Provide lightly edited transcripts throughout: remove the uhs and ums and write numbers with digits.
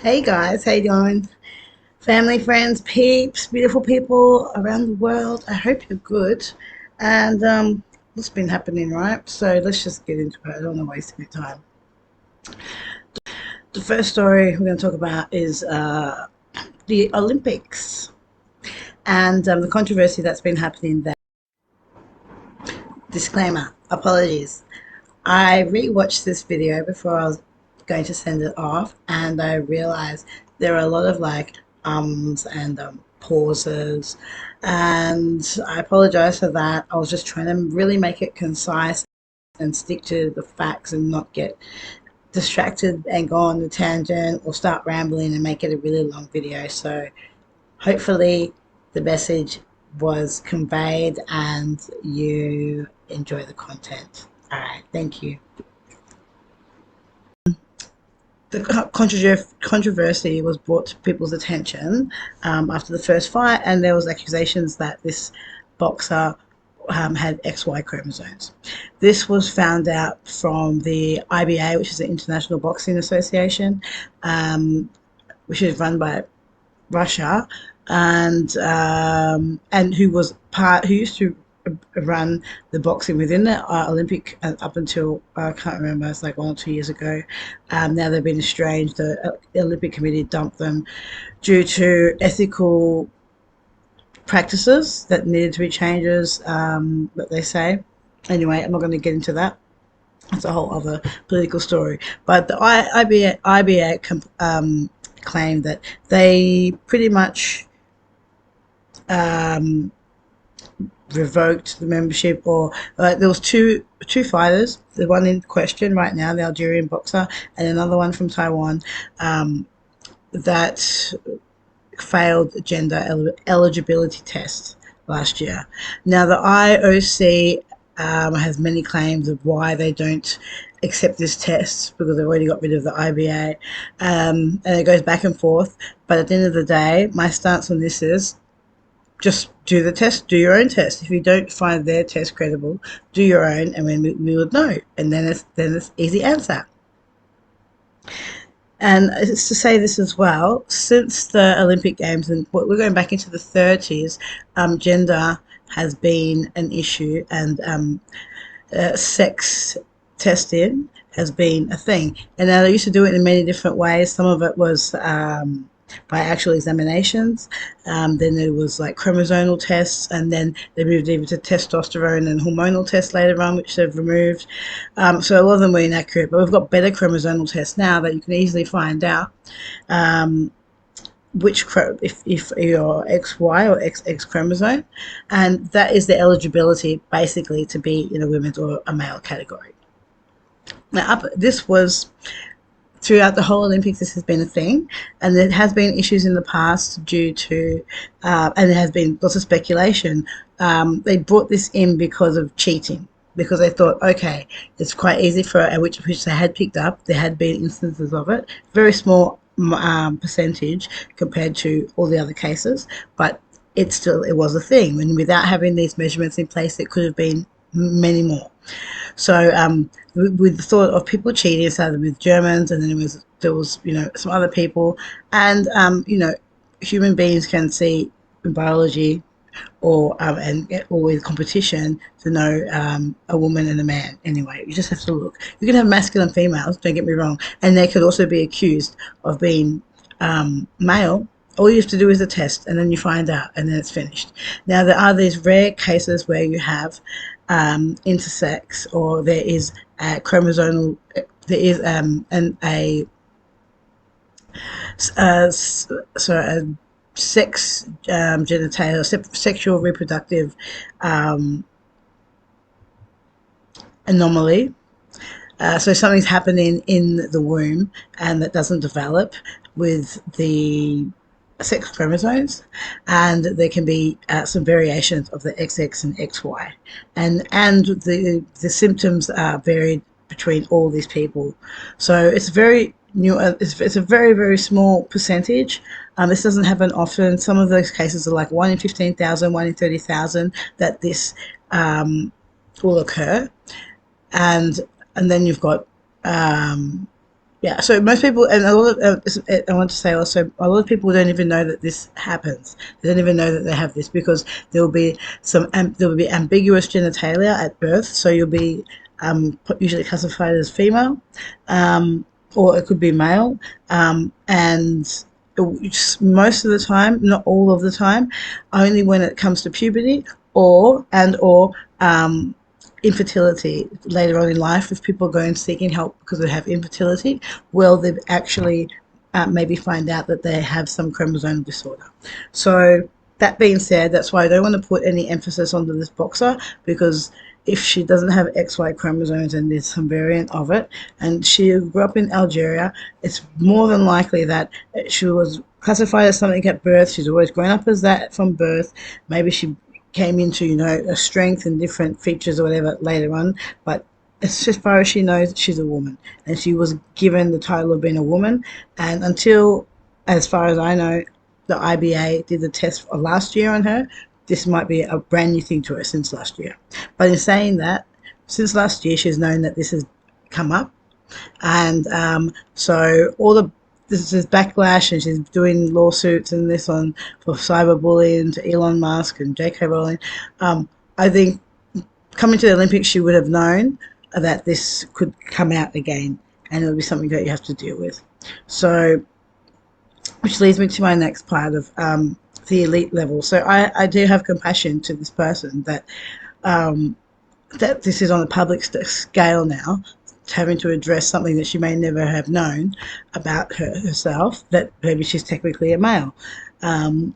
Hey guys, how you doing? Family, friends, peeps, beautiful people around the world. I hope you're good. And what's been happening, right? So let's just get into it. I don't want to waste any time. The first story we're going to talk about is the Olympics and the controversy that's been happening there. Disclaimer, apologies. I rewatched this video before I was going to send it off, and I realized there are a lot of like and pauses, and I apologize for that. I was just trying to really make it concise and stick to the facts and not get distracted and go on the tangent or start rambling and make it a really long video. So hopefully the message was conveyed and you enjoy the content. All right, thank you. The controversy was brought to people's attention after the first fight, and there was accusations that this boxer had XY chromosomes. This was found out from the IBA, which is the International Boxing Association, which is run by Russia, and who used to run the boxing within the Olympic up until I can't remember, it's like 1 or 2 years ago. Now they've been estranged. The Olympic Committee dumped them due to ethical practices that needed to be changes, that they say. Anyway, I'm not going to get into that. It's a whole other political story. But the IBA claimed that they pretty much revoked the membership, or there was two fighters, the one in question right now, the Algerian boxer, and another one from Taiwan, that failed gender eligibility test last year. Now the IOC has many claims of why they don't accept this test, because they've already got rid of the IBA, and it goes back and forth. But at the end of the day, my stance on this is just do the test, do your own test. If you don't find their test credible, do your own, and we would know. And then it's easy answer. And it's to say this as well, since the Olympic Games, and we're going back into the 30s, gender has been an issue, and sex testing has been a thing. And now they used to do it in many different ways. Some of it was by actual examinations. Then there was like chromosomal tests, and then they moved even to testosterone and hormonal tests later on, which they've removed. So a lot of them were inaccurate, but we've got better chromosomal tests now that you can easily find out if you're XY or XX chromosome, and that is the eligibility basically to be in a women's or a male category. Now, this was throughout the whole Olympics. This has been a thing, and there has been issues in the past due to, and there has been lots of speculation. They brought this in because of cheating, because they thought, okay, it's quite easy for, which they had picked up. There had been instances of it, very small percentage compared to all the other cases, but it was a thing. And without having these measurements in place, it could have been many more. So with the thought of people cheating, it started with Germans, and then there was some other people, and human beings can see in biology or with competition to know a woman and a man. Anyway, you just have to look. You can have masculine females, don't get me wrong, and they could also be accused of being male. All you have to do is a test, and then you find out, and then it's finished. Now, there are these rare cases where you have intersex, or there is a chromosomal, there is a sex genital, sexual reproductive anomaly. So something's happening in the womb, and that doesn't develop with the sex chromosomes, and there can be some variations of the XX and XY, and the symptoms are varied between all these people. So it's very new. It's a very, very small percentage. This doesn't happen often. Some of those cases are like 1 in 15,000, 1 in 30,000 that this will occur, and then you've got Yeah, so most people, and a lot of, I want to say also, a lot of people don't even know that this happens. They don't even know that they have this because there will be there will be ambiguous genitalia at birth. So you'll be usually classified as female, um, or it could be male, and most of the time, not all of the time, only when it comes to puberty or infertility later on in life. If people go and seeking help because they have infertility, well, they actually maybe find out that they have some chromosomal disorder. So that being said, that's why I don't want to put any emphasis onto this boxer, because if she doesn't have XY chromosomes and there's some variant of it, and she grew up in Algeria, it's more than likely that she was classified as something at birth. She's always grown up as that from birth. Maybe she came into, a strength and different features or whatever later on, but as far as she knows, she's a woman, and she was given the title of being a woman. And until, as far as I know, the IBA did the test last year on her, this might be a brand new thing to her since last year. But in saying that, since last year, she's known that this has come up, and so all the this is backlash, and she's doing lawsuits and this on for cyberbullying to Elon Musk and J.K. Rowling. I think coming to the Olympics, she would have known that this could come out again, and it'll be something that you have to deal with. So, which leads me to my next part of the elite level. So I do have compassion to this person um, that this is on a public scale now, having to address something that she may never have known about herself, that maybe she's technically a male. And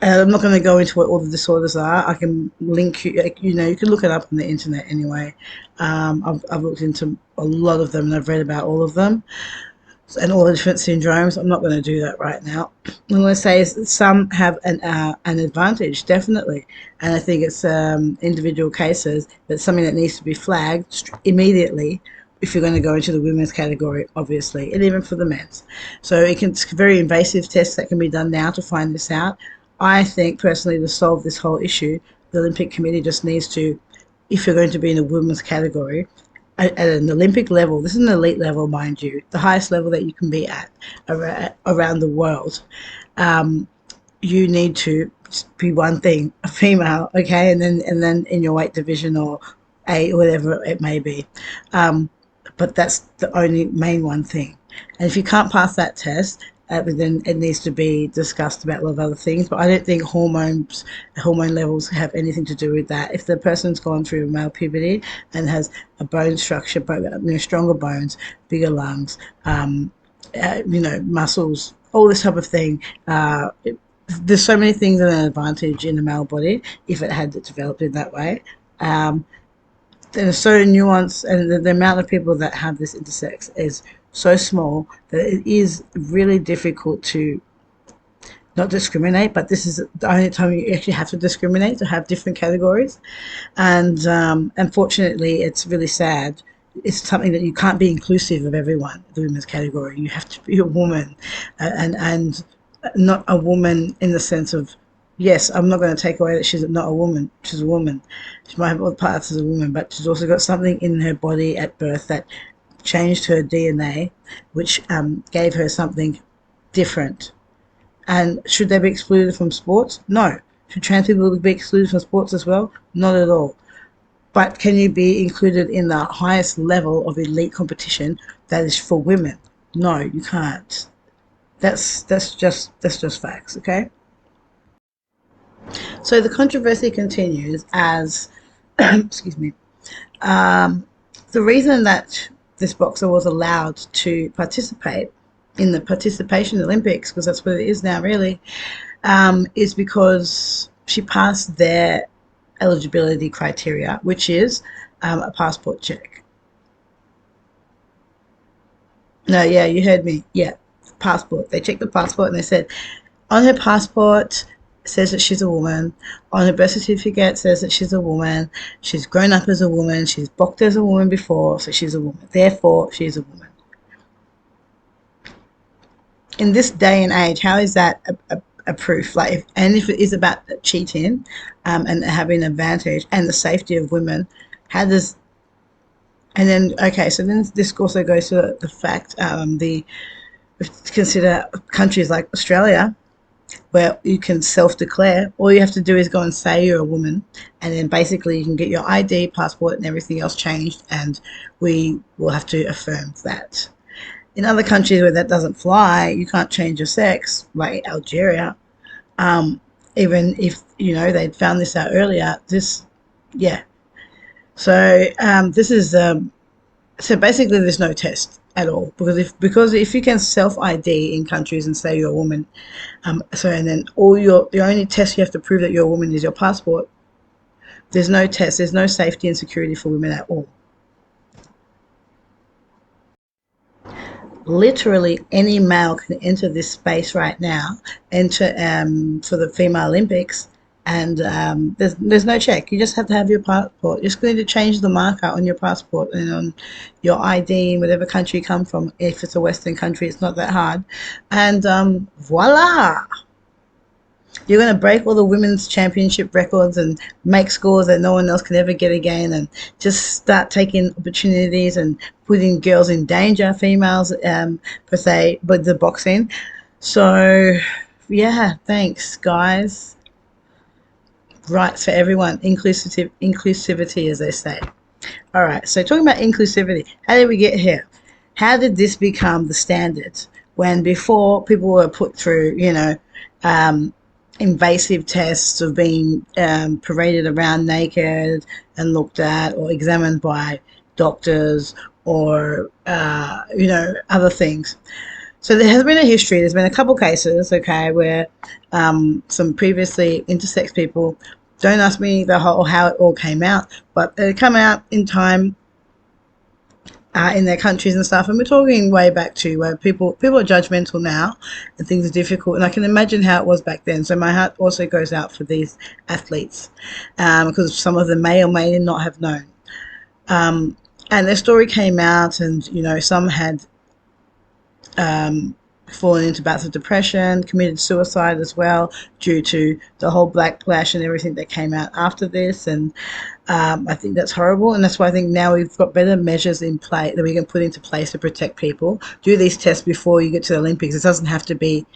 I'm not going to go into what all the disorders are. I can link you, you can look it up on the internet anyway. I've looked into a lot of them and I've read about all of them and all the different syndromes. I'm not going to do that right now. I'm going to say some have an advantage, definitely. And I think it's individual cases, but something that needs to be flagged immediately if you're going to go into the women's category, obviously, and even for the men's. So it's very invasive tests that can be done now to find this out. I think personally, to solve this whole issue, the Olympic Committee just needs to, if you're going to be in a women's category, at an Olympic level, this is an elite level, mind you, the highest level that you can be at around the world, you need to be one thing, a female, okay, and then in your weight division or A, whatever it may be. But that's the only main one thing. And if you can't pass that test, then it needs to be discussed about a lot of other things. But I don't think hormone levels have anything to do with that. If the person's gone through male puberty and has a bone structure, stronger bones, bigger lungs, muscles, all this type of thing, there's so many things that are an advantage in the male body if it had developed in that way. There's so nuanced, and the amount of people that have this intersex is so small that it is really difficult to not discriminate. But this is the only time you actually have to discriminate, to have different categories. And unfortunately, it's really sad. It's something that you can't be inclusive of everyone, the women's category. You have to be a woman, and not a woman in the sense of, yes, I'm not going to take away that she's not a woman. She's a woman. She might have all the parts as a woman, but she's also got something in her body at birth that changed her DNA, which gave her something different. And should they be excluded from sports? No. Should trans people be excluded from sports as well? Not at all. But can you be included in the highest level of elite competition that is for women? No, you can't. That's just facts, okay? So the controversy continues as, excuse me, the reason that this boxer was allowed to participate in the participation Olympics, because that's what it is now really, is because she passed their eligibility criteria, which is a passport check. No, yeah, you heard me. Yeah, passport. They checked the passport and they said on her passport says that she's a woman. On her birth certificate says that she's a woman. She's grown up as a woman. She's boxed as a woman before, so she's a woman. Therefore, she's a woman. In this day and age, how is that a proof? Like, if it is about cheating and having an advantage and the safety of women, how does And then, okay, so then this also goes to the fact, consider countries like Australia, where you can self-declare. All you have to do is go and say you're a woman, and then basically you can get your ID, passport, and everything else changed, and we will have to affirm that. In other countries where that doesn't fly, you can't change your sex, like Algeria. Um, Even if they'd found this out earlier, yeah. So this is so basically there's no test at all, because if you can self ID in countries and say you're a woman, and then the only test you have to prove that you're a woman is your passport. There's no test. There's no safety and security for women at all. Literally any male can enter this space right now, enter for the female Olympics, and there's no check. You just have to have your passport. You're just going to change the marker on your passport and on your ID in whatever country you come from. If it's a Western country, it's not that hard, and voila. You're going to break all the women's championship records and make scores that no one else can ever get again, and just start taking opportunities and putting girls in danger, females per se, but the boxing. So, yeah, thanks, guys. Rights for everyone, inclusivity, as they say. All right, so talking about inclusivity, how did we get here? How did this become the standard when before people were put through, um, invasive tests of being paraded around naked and looked at or examined by doctors or, other things. So there has been a history. There's been a couple cases, okay, where some previously intersex people. Don't ask me the whole how it all came out, but it come out in time in their countries and stuff. And we're talking way back to where people are judgmental now, and things are difficult. And I can imagine how it was back then. So my heart also goes out for these athletes, because some of them may or may not have known. And their story came out, and some had fallen into bouts of depression, committed suicide as well due to the whole backlash and everything that came out after this. And I think that's horrible, and that's why I think now we've got better measures in play that we can put into place to protect people. Do these tests before you get to the Olympics. It doesn't have to be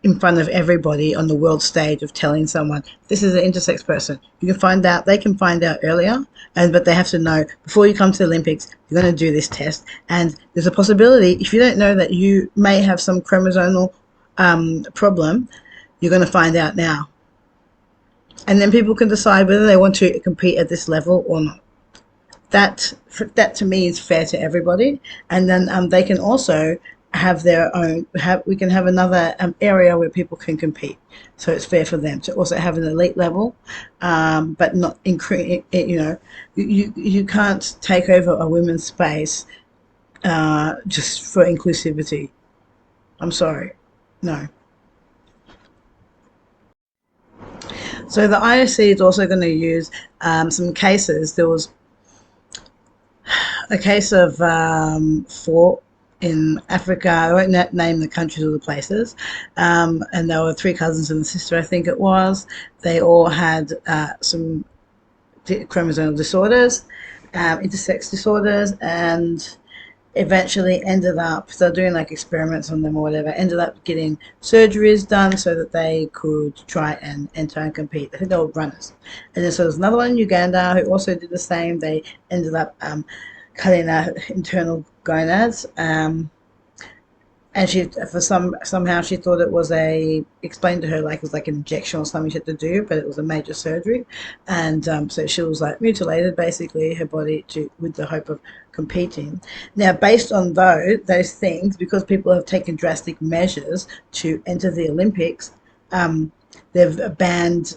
in front of everybody on the world stage of telling someone this is an intersex person. You can find out, they can find out earlier, but they have to know before you come to the Olympics, you're going to do this test. And there's a possibility, if you don't know that you may have some chromosomal problem, you're going to find out now. And then people can decide whether they want to compete at this level or not. That to me is fair to everybody. And then they can also have their own. We can have another area where people can compete. So it's fair for them to also have an elite level, but not increase. You can't take over a women's space just for inclusivity. I'm sorry, no. So the IOC is also going to use some cases. There was a case of four in Africa. I won't name the countries or the places. And there were three cousins and a sister, I think it was. They all had some chromosomal disorders, intersex disorders, and eventually ended up, so doing like experiments on them or whatever, ended up getting surgeries done so that they could try and enter and compete. I think they were runners. And then so there's another one in Uganda who also did the same. They ended up cutting out internal gonads. And she, somehow she thought it was explained to her like it was like an injection or something she had to do, but it was a major surgery. And so she was like mutilated basically her body with the hope of competing. Now, based on those things, because people have taken drastic measures to enter the Olympics, they've banned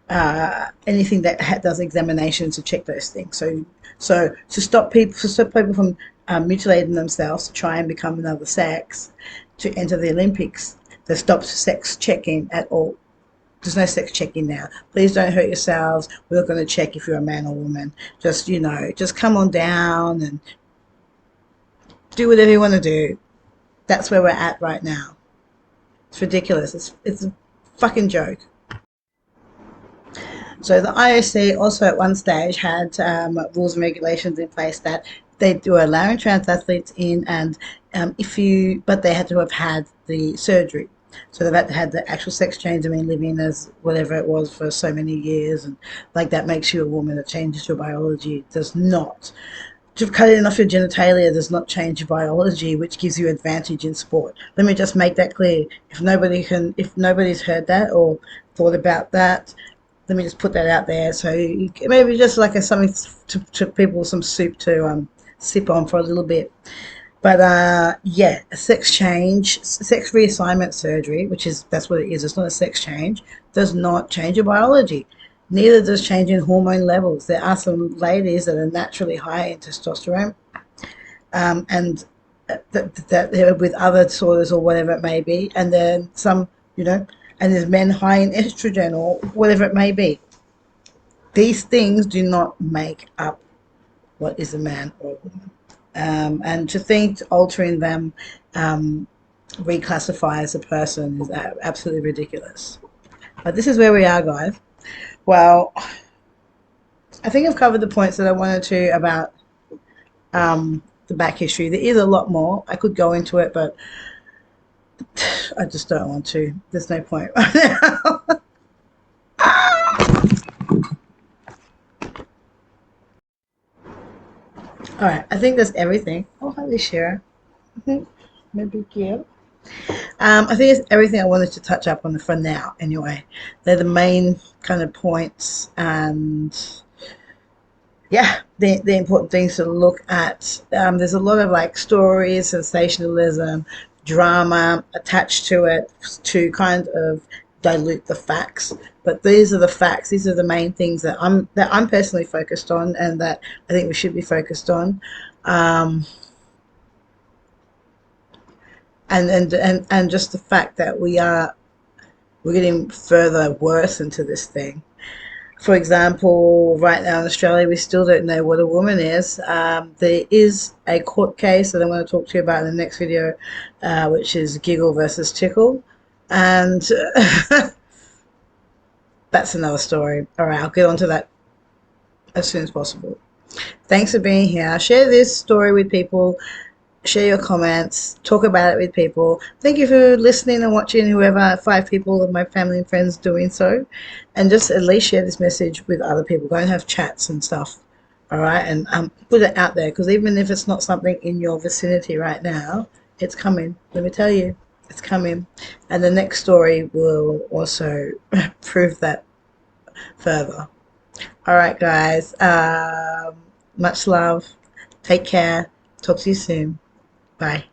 anything that does examinations to check those things. So to stop people from mutilating themselves to try and become another sex to enter the Olympics, they stopped sex checking at all. There's no sex checking now. Please don't hurt yourselves. We're not going to check if you're a man or woman. Just come on down and do whatever you want to do. That's where we're at right now. It's ridiculous. It's a fucking joke. So the IOC also at one stage had rules and regulations in place that they were allowing trans athletes in, and but they had to have had the surgery. So they've had to have the actual sex change. I mean, living as whatever it was for so many years, and like that makes you a woman. It changes your biology. It does not. Just cutting off your genitalia does not change your biology, which gives you advantage in sport. Let me just make that clear. If nobody's heard that or thought about that, let me just put that out there. So maybe just like something to people, some soup to sip on for a little bit. But yeah, a sex change, sex reassignment surgery, that's what it is. It's not a sex change. Does not change your biology. Neither does changing hormone levels. There are some ladies that are naturally high in testosterone, and that they're with other disorders or whatever it may be, and then some, and there's men high in estrogen or whatever it may be. These things do not make up what is a man or a woman. And to think altering them reclassify as a person is absolutely ridiculous. But this is where we are, guys. Well, I think I've covered the points that I wanted to about the back history. There is a lot more. I could go into it, but I just don't want to. There's no point right now. All right, I think that's everything. Oh, hi, Shira. Maybe cute. I think it's everything I wanted to touch up on for now. Anyway, they're the main kind of points, and yeah, the important things to look at. There's a lot of like stories, sensationalism, drama attached to it to kind of dilute the facts. But these are the facts. These are the main things that I'm personally focused on, and that I think we should be focused on. Um, and just the fact that we're getting further worse into this thing. For example, right now in Australia, we still don't know what a woman is. There is a court case that I'm going to talk to you about in the next video, which is Giggle versus Tickle. And that's another story. All right, I'll get onto that as soon as possible. Thanks for being here. Share this story with people. Share your comments, talk about it with people. Thank you for listening and watching, whoever, 5 people of my family and friends doing so. And just at least share this message with other people. Go and have chats and stuff. All right. And put it out there, because even if it's not something in your vicinity right now, it's coming. Let me tell you, it's coming. And the next story will also prove that further. All right, guys. Much love. Take care. Talk to you soon. Bye.